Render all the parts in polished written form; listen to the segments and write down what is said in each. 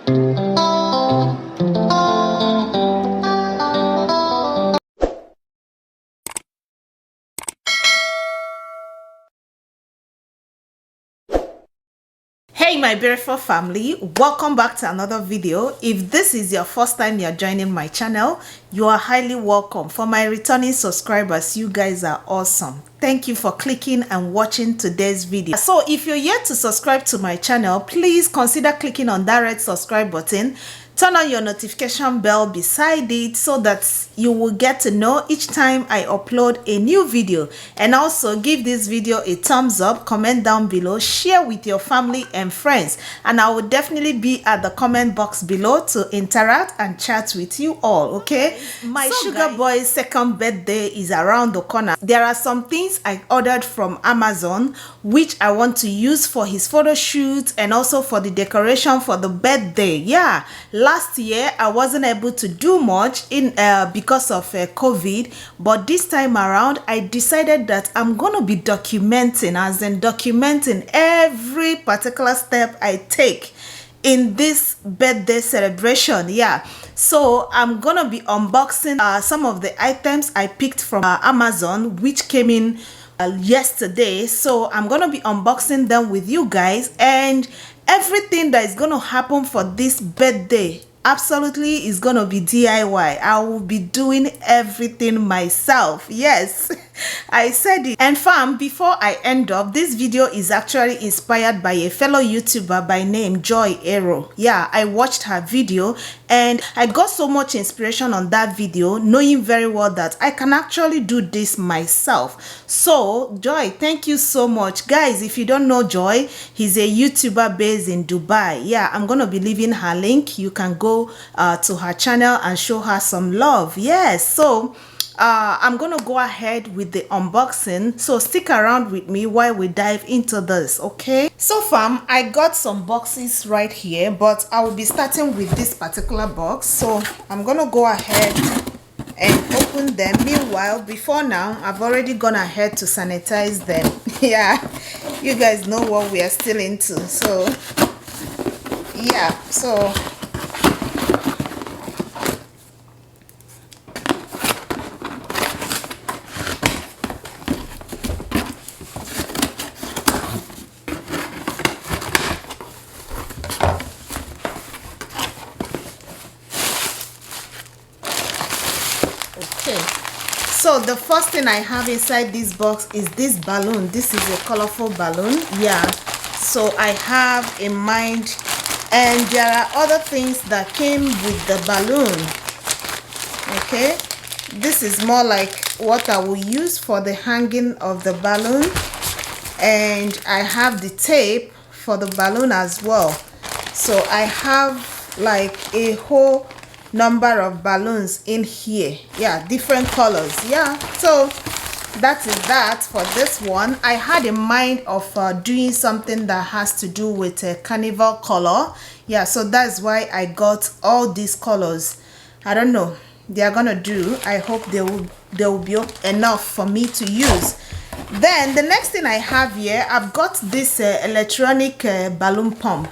Hey my beautiful family, welcome back to another video. If this is your first time you're joining my channel, you are highly welcome. For my returning subscribers, you guys are awesome. Thank you for clicking and watching today's video. So if you're yet to subscribe to my channel, please consider clicking on that red subscribe button. Turn on your notification bell beside it so that you will get to know each time I upload a new video. And also give this video a thumbs up, comment down below, share with your family and friends. And I will definitely be at the comment box below to interact and chat with you all, okay? My sugar boy's second birthday is around the corner. There are some things I ordered from Amazon which I want to use for his photo shoot and also for the decoration for the birthday. Yeah. Last year I wasn't able to do much because of COVID, but this time around I decided that I'm gonna be documenting, as in documenting every particular step I take in this birthday celebration. Yeah, so I'm gonna be unboxing some of the items I picked from Amazon, which came in yesterday. So I'm gonna be unboxing them with you guys, and everything that is going to happen for this birthday absolutely is going to be DIY. I will be doing everything myself. Yes, I said it. And fam, before I end up, this video is actually inspired by a fellow YouTuber by name Joy Arrow. Yeah, I watched her video and I got so much inspiration on that video, knowing very well that I can actually do this myself. So Joy, thank you so much. Guys, if you don't know Joy, he's a YouTuber based in Dubai. Yeah, I'm gonna be leaving her link. You can go to her channel and show her some love. Yes, so I'm gonna go ahead with the unboxing, so stick around with me while we dive into this, okay? So fam, I got some boxes right here, but I will be starting with this particular box. So I'm gonna go ahead and open them. Meanwhile, before now, I've already gone ahead to sanitize them. Yeah, you guys know what we are still into. So yeah, so okay, so the first thing I have inside this box is this balloon. This is a colorful balloon. Yeah, so I have in mind, and there are other things that came with the balloon. Okay, this is more like what I will use for the hanging of the balloon, and I have the tape for the balloon as well. So I have like a whole number of balloons in here. Yeah, different colors. Yeah, so that is that for this one. I had in mind of doing something that has to do with a carnival color. Yeah, so that's why I got all these colors. I don't know, they are gonna do. I hope they will be enough for me to use. Then the next thing I have here, I've got this electronic balloon pump.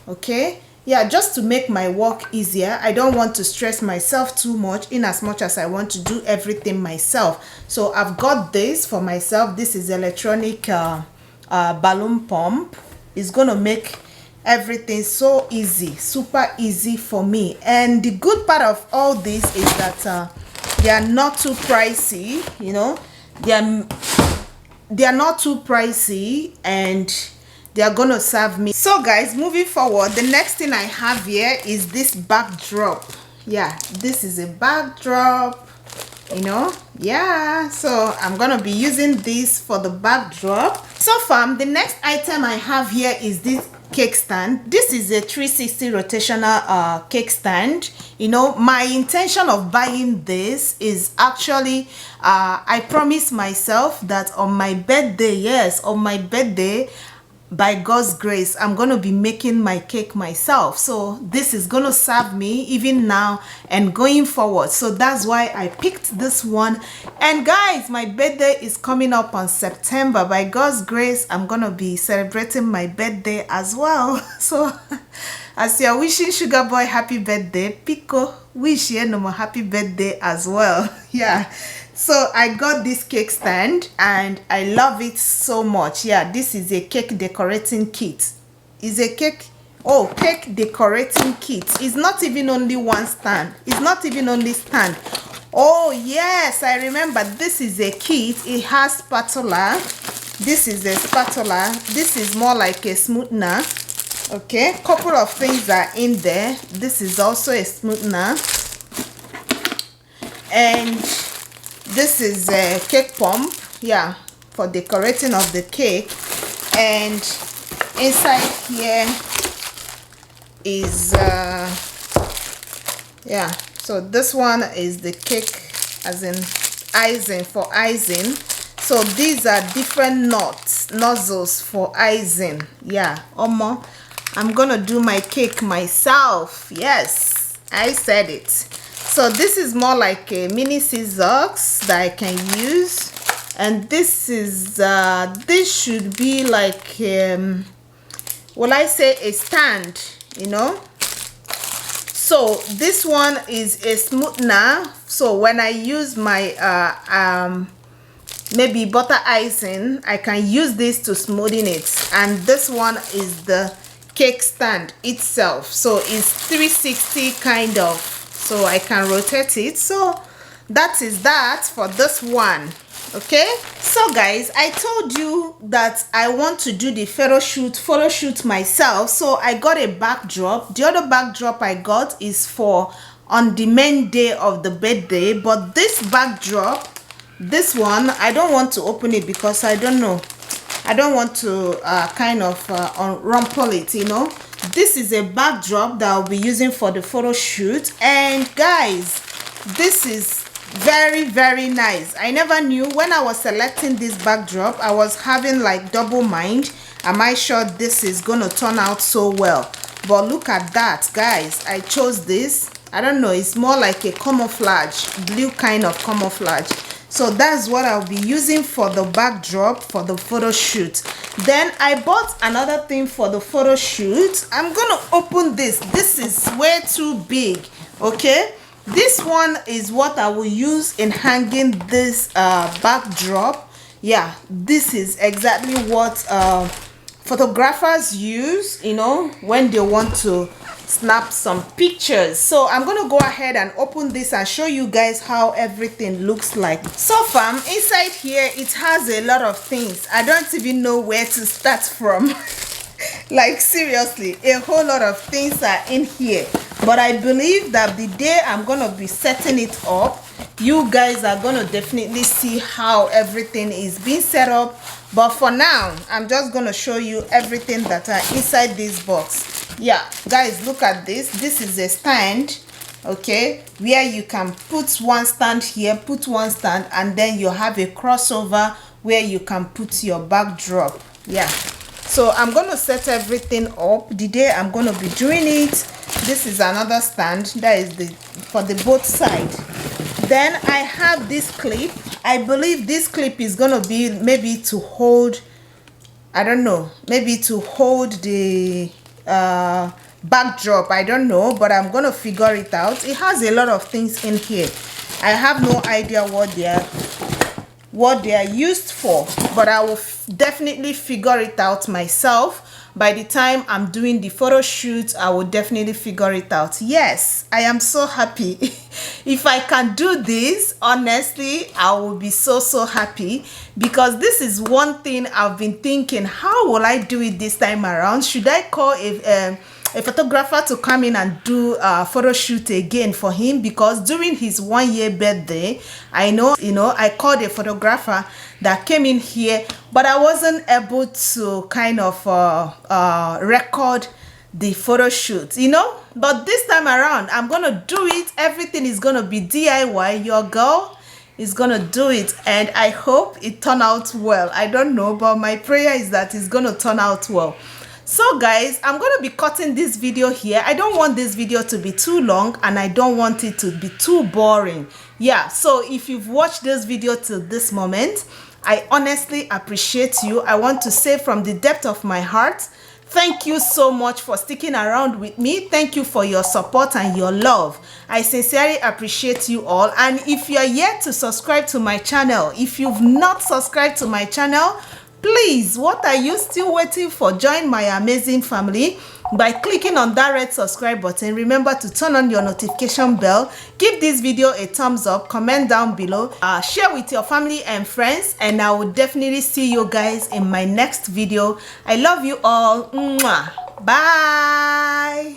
Okay, yeah, just to make my work easier. I don't want to stress myself too much, in as much as I want to do everything myself. So I've got this for myself. This is electronic balloon pump. It's gonna make everything so easy, super easy for me. And the good part of all this is that they are not too pricey. You know, they are not too pricey, and they are gonna serve me. So guys, moving forward, the next thing I have here is this backdrop. Yeah, this is a backdrop, you know. Yeah, so I'm gonna be using this for the backdrop. So fam, the next item I have here is this cake stand. This is a 360 rotational cake stand. You know, my intention of buying this is actually I promised myself that on my birthday, yes, on my birthday, by God's grace, I'm gonna be making my cake myself. So this is gonna serve me even now and going forward. So that's why I picked this one. And guys, my birthday is coming up on September. By God's grace, I'm gonna be celebrating my birthday as well. So As you're wishing Sugar Boy happy birthday, Pico wish Yenomo happy birthday as well. Yeah, so I got this cake stand and I love it so much. Yeah, this is a cake decorating kit. It's a cake decorating kit. It's not even only one stand. It's not even only stand. Oh yes, I remember. This is a kit. It has spatula. This is a spatula. This is more like a smoother. Okay, couple of things are in there. This is also a smoother, and this is a cake pump, yeah, for decorating of the cake. And inside here is yeah, so this one is the cake, as in icing, for icing. So these are different nozzles for icing. Yeah, I'm gonna do my cake myself. Yes, I said it. So this is more like a mini scissors that I can use, and this is this should be like will I say a stand, you know. So this one is a smoother. So when I use my maybe butter icing, I can use this to smoothen it. And this one is the cake stand itself, so it's 360 kind of, so I can rotate it. So that is that for this one. Okay, so guys, I told you that I want to do the photo shoot myself, so I got a backdrop. The other backdrop I got is for on the main day of the birthday, but this backdrop, this one, I don't want to open it because I don't know, I don't want to kind of unrumple it, you know. This is a backdrop that I'll be using for the photo shoot. And guys, this is very, very nice. I never knew when I was selecting this backdrop, I was having like double mind. Am I sure this is gonna turn out so well? But look at that, guys. I chose this. I don't know, it's more like a camouflage, blue kind of camouflage. So that's what I'll be using for the backdrop for the photo shoot. Then I bought another thing for the photo shoot. I'm gonna open this. This is way too big. Okay, this one is what I will use in hanging this backdrop. Yeah, this is exactly what photographers use, you know, when they want to snap some pictures. So I'm gonna go ahead and open this and show you guys how everything looks like. So far inside here, it has a lot of things. I don't even know where to start from. Like seriously, a whole lot of things are in here, but I believe that the day I'm gonna be setting it up, you guys are gonna definitely see how everything is being set up. But for now, I'm just gonna show you everything that are inside this box. Yeah, guys, look at this. This is a stand, okay, where you can put one stand here, put one stand, and then you have a crossover where you can put your backdrop. Yeah, so I'm gonna set everything up the day I'm gonna be doing it. This is another stand that is the for the both side. Then I have this clip. I believe this clip is gonna be maybe to hold, I don't know, maybe to hold the backdrop. I don't know, but I'm gonna figure it out. It has a lot of things in here. I have no idea what they are used for, but I will definitely figure it out myself. By the time I'm doing the photo shoot, I will definitely figure it out. Yes, I am so happy. If I can do this, honestly, I will be so happy, because this is one thing I've been thinking, how will I do it this time around? Should I call a photographer to come in and do a photo shoot again for him? Because during his 1-year birthday, I know, you know, I called a photographer that came in here, but I wasn't able to kind of record the photo shoot, you know. But this time around, I'm gonna do it. Everything is gonna be DIY. Your girl is gonna do it, and I hope it turn out well. I don't know, but my prayer is that it's gonna turn out well. So guys, I'm gonna be cutting this video here. I don't want this video to be too long, and I don't want it to be too boring. Yeah, so if you've watched this video till this moment, I honestly appreciate you. I want to say from the depth of my heart, Thank you so much for sticking around with me. Thank you for your support and your love. I sincerely appreciate you all. And if you are yet to subscribe to my channel, if you've not subscribed to my channel, please, what are you still waiting for? Join my amazing family by clicking on that red subscribe button. Remember to turn on your notification bell. Give this video a thumbs up, comment down below, share with your family and friends, and I will definitely see you guys in my next video. I love you all. Mwah. Bye.